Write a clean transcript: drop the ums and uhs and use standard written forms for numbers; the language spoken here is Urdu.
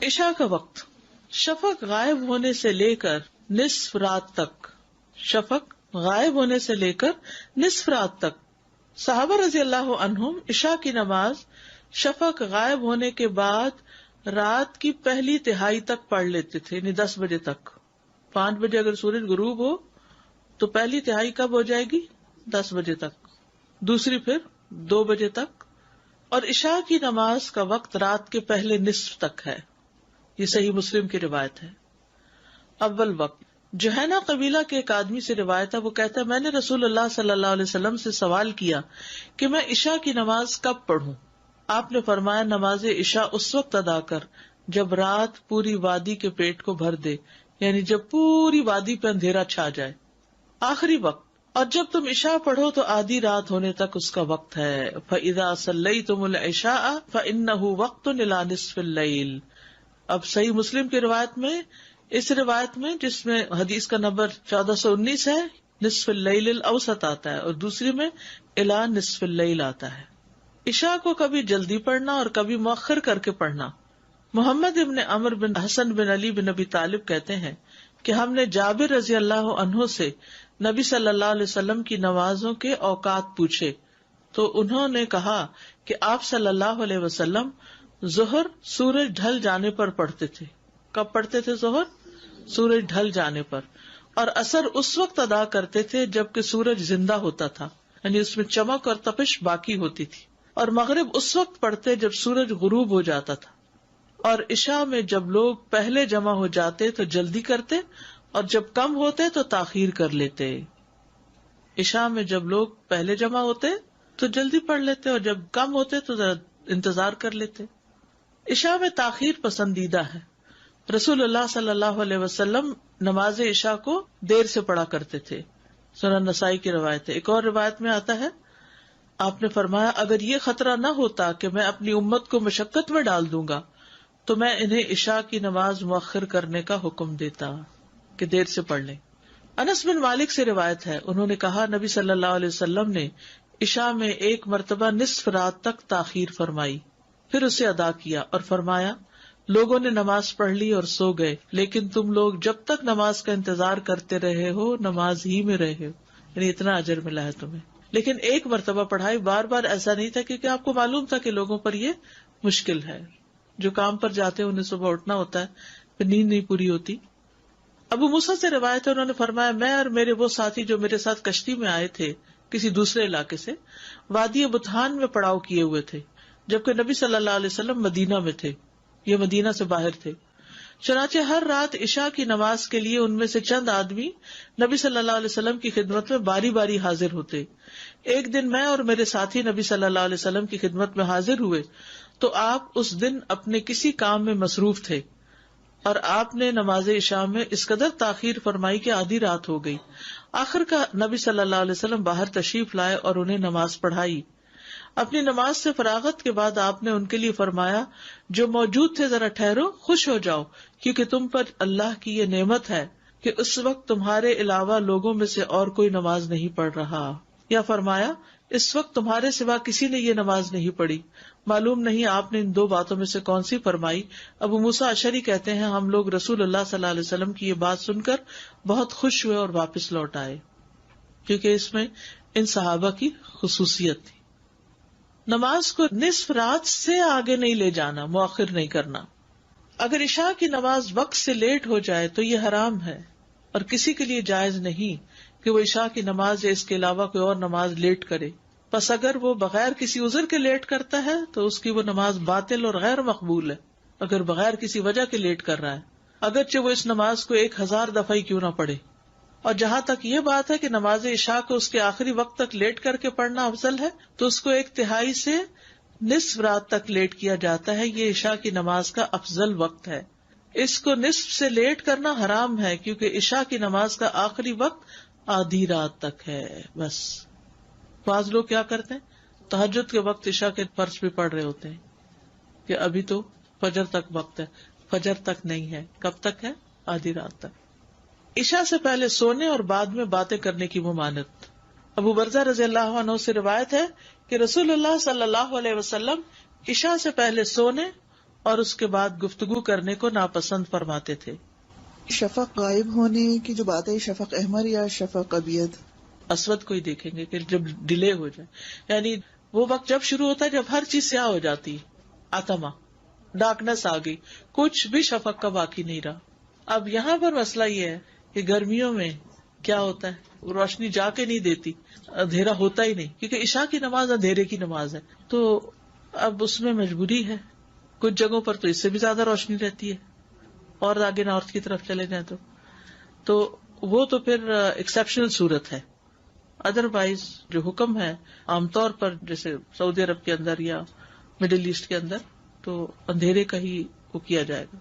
عشاء کا وقت شفق غائب ہونے سے لے کر نصف رات تک، شفق غائب ہونے سے لے کر نصف رات تک صحابہ رضی اللہ عنہم عشاء کی نماز شفق غائب ہونے کے بعد رات کی پہلی تہائی تک پڑھ لیتے تھے، یعنی 10 بجے تک. 5 بجے اگر سورج غروب ہو تو پہلی تہائی کب ہو جائے گی؟ 10 بجے تک، دوسری پھر 2 بجے تک، اور عشاء کی نماز کا وقت رات کے پہلے نصف تک ہے. یہ صحیح مسلم کی روایت ہے. اول وقت جوہینا قبیلہ کے ایک آدمی سے روایت ہے، وہ کہتا ہے میں نے رسول اللہ صلی اللہ علیہ وسلم سے سوال کیا کہ میں عشاء کی نماز کب پڑھوں؟ آپ نے فرمایا نماز عشاء اس وقت ادا کر جب رات پوری وادی کے پیٹ کو بھر دے، یعنی جب پوری وادی پہ اندھیرا چھا جائے. آخری وقت، اور جب تم عشاء پڑھو تو آدھی رات ہونے تک اس کا وقت ہے. فَإِذَا صَلَّيْتُمُ الْعِشَاءَ فَإِنَّهُ وَقْتٌ إِلَى نِصْفِ اللَّيْلِ. اب صحیح مسلم کی روایت میں، اس روایت میں جس میں حدیث کا نمبر 1419 ہے، نصف اللیل الاوسط آتا ہے، اور دوسری میں الی نصف اللیل آتا ہے. عشاء کو کبھی جلدی پڑھنا اور کبھی مؤخر کر کے پڑھنا. محمد ابن عمر بن حسن بن علی بن ابی طالب کہتے ہیں کہ ہم نے جابر رضی اللہ عنہ سے نبی صلی اللہ علیہ وسلم کی نمازوں کے اوقات پوچھے تو انہوں نے کہا کہ آپ صلی اللہ علیہ وسلم ظہر سورج ڈھل جانے پر پڑھتے تھے. کب پڑھتے تھے ظہر؟ سورج ڈھل جانے پر. اور عصر اس وقت ادا کرتے تھے جبکہ سورج زندہ ہوتا تھا، یعنی اس میں چمک اور تپش باقی ہوتی تھی. اور مغرب اس وقت پڑھتے جب سورج غروب ہو جاتا تھا. اور عشاء میں جب لوگ پہلے جمع ہو جاتے تو جلدی کرتے، اور جب کم ہوتے تو تاخیر کر لیتے. عشاء میں جب لوگ پہلے جمع ہوتے تو جلدی پڑھ لیتے، اور جب کم ہوتے تو ذرا انتظار کر لیتے. عشاء میں تاخیر پسندیدہ ہے. رسول اللہ صلی اللہ علیہ وسلم نماز عشاء کو دیر سے پڑھا کرتے تھے. سنن نسائی کی روایت ہے. ایک اور روایت میں آتا ہے آپ نے فرمایا اگر یہ خطرہ نہ ہوتا کہ میں اپنی امت کو مشقت میں ڈال دوں گا تو میں انہیں عشاء کی نماز مؤخر کرنے کا حکم دیتا کہ دیر سے پڑھ لیں. انس بن مالک سے روایت ہے، انہوں نے کہا نبی صلی اللہ علیہ وسلم نے عشاء میں ایک مرتبہ نصف رات تک تاخیر فرمائی، پھر اسے ادا کیا اور فرمایا لوگوں نے نماز پڑھ لی اور سو گئے، لیکن تم لوگ جب تک نماز کا انتظار کرتے رہے ہو نماز ہی میں رہے ہو، یعنی اتنا اجر ملا ہے تمہیں. لیکن ایک مرتبہ پڑھائی، بار بار ایسا نہیں تھا، کیونکہ آپ کو معلوم تھا کہ لوگوں پر یہ مشکل ہے. جو کام پر جاتے ہیں انہیں صبح اٹھنا ہوتا ہے، پھر نیند نہیں پوری ہوتی. ابو موسیٰ سے روایت ہے، انہوں نے فرمایا میں اور میرے وہ ساتھی جو میرے ساتھ کشتی میں آئے تھے کسی دوسرے علاقے سے، وادی بطحان میں پڑاؤ کیے ہوئے تھے، جبکہ نبی صلی اللہ علیہ وسلم مدینہ میں تھے، یہ مدینہ سے باہر تھے. چنانچہ ہر رات عشاء کی نماز کے لیے ان میں سے چند آدمی نبی صلی اللہ علیہ وسلم کی خدمت میں باری باری حاضر ہوتے. ایک دن میں اور میرے ساتھی نبی صلی اللہ علیہ وسلم کی خدمت میں حاضر ہوئے تو آپ اس دن اپنے کسی کام میں مصروف تھے، اور آپ نے نماز عشاء میں اس قدر تاخیر فرمائی کہ آدھی رات ہو گئی. آخر کا نبی صلی اللہ علیہ وسلم باہر تشریف لائے اور انہیں نماز پڑھائی. اپنی نماز سے فراغت کے بعد آپ نے ان کے لیے فرمایا جو موجود تھے ذرا ٹھہرو، خوش ہو جاؤ، کیونکہ تم پر اللہ کی یہ نعمت ہے کہ اس وقت تمہارے علاوہ لوگوں میں سے اور کوئی نماز نہیں پڑھ رہا. یا فرمایا اس وقت تمہارے سوا کسی نے یہ نماز نہیں پڑھی. معلوم نہیں آپ نے ان دو باتوں میں سے کون سی فرمائی. ابو موسیٰ اشعری کہتے ہیں ہم لوگ رسول اللہ صلی اللہ علیہ وسلم کی یہ بات سن کر بہت خوش ہوئے اور واپس لوٹ آئے، کیونکہ اس میں ان صحابہ کی خصوصیت تھی. نماز کو نصف رات سے آگے نہیں لے جانا، مؤخر نہیں کرنا. اگر عشاء کی نماز وقت سے لیٹ ہو جائے تو یہ حرام ہے، اور کسی کے لیے جائز نہیں کہ وہ عشاء کی نماز یا اس کے علاوہ کوئی اور نماز لیٹ کرے. پس اگر وہ بغیر کسی عذر کے لیٹ کرتا ہے تو اس کی وہ نماز باطل اور غیر مقبول ہے، اگر بغیر کسی وجہ کے لیٹ کر رہا ہے، اگرچہ وہ اس نماز کو 1000 دفعہ ہی کیوں نہ پڑھے. اور جہاں تک یہ بات ہے کہ نماز عشاء کو اس کے آخری وقت تک لیٹ کر کے پڑھنا افضل ہے، تو اس کو 1/3 سے نصف رات تک لیٹ کیا جاتا ہے. یہ عشاء کی نماز کا افضل وقت ہے. اس کو نصف سے لیٹ کرنا حرام ہے، کیونکہ عشاء کی نماز کا آخری وقت آدھی رات تک ہے. بس بعض لوگ کیا کرتے ہیں، تہجد کے وقت عشاء کے فرض بھی پڑھ رہے ہوتے ہیں کہ ابھی تو فجر تک وقت ہے. فجر تک نہیں ہے، کب تک ہے؟ آدھی رات تک. عشاء سے پہلے سونے اور بعد میں باتیں کرنے کی ممانعت. ابو برزہ رضی اللہ عنہ سے روایت ہے کہ رسول اللہ صلی اللہ علیہ وسلم عشاء سے پہلے سونے اور اس کے بعد گفتگو کرنے کو ناپسند فرماتے تھے. شفق غائب ہونے کی جو بات ہے، شفق احمر یا شفق ابیض؟ اسود کو ہی دیکھیں گے کہ جب ڈیلے ہو جائے، یعنی وہ وقت جب شروع ہوتا ہے جب ہر چیز سیاہ ہو جاتی ہے، آتما ڈارکنیس آ گئی، کچھ بھی شفق کا باقی نہیں رہا. اب یہاں پر مسئلہ یہ ہے کہ گرمیوں میں کیا ہوتا ہے، روشنی جا کے نہیں دیتی، اندھیرا ہوتا ہی نہیں، کیونکہ عشاء کی نماز اندھیرے کی نماز ہے. تو اب اس میں مجبوری ہے، کچھ جگہوں پر تو اس سے بھی زیادہ روشنی رہتی ہے، اور آگے نارتھ کی طرف چلے جائیں تو وہ تو پھر ایکسیپشنل صورت ہے. ادروائز جو حکم ہے عام طور پر جیسے سعودی عرب کے اندر یا مڈل ایسٹ کے اندر تو اندھیرے کا ہی وہ کیا جائے گا.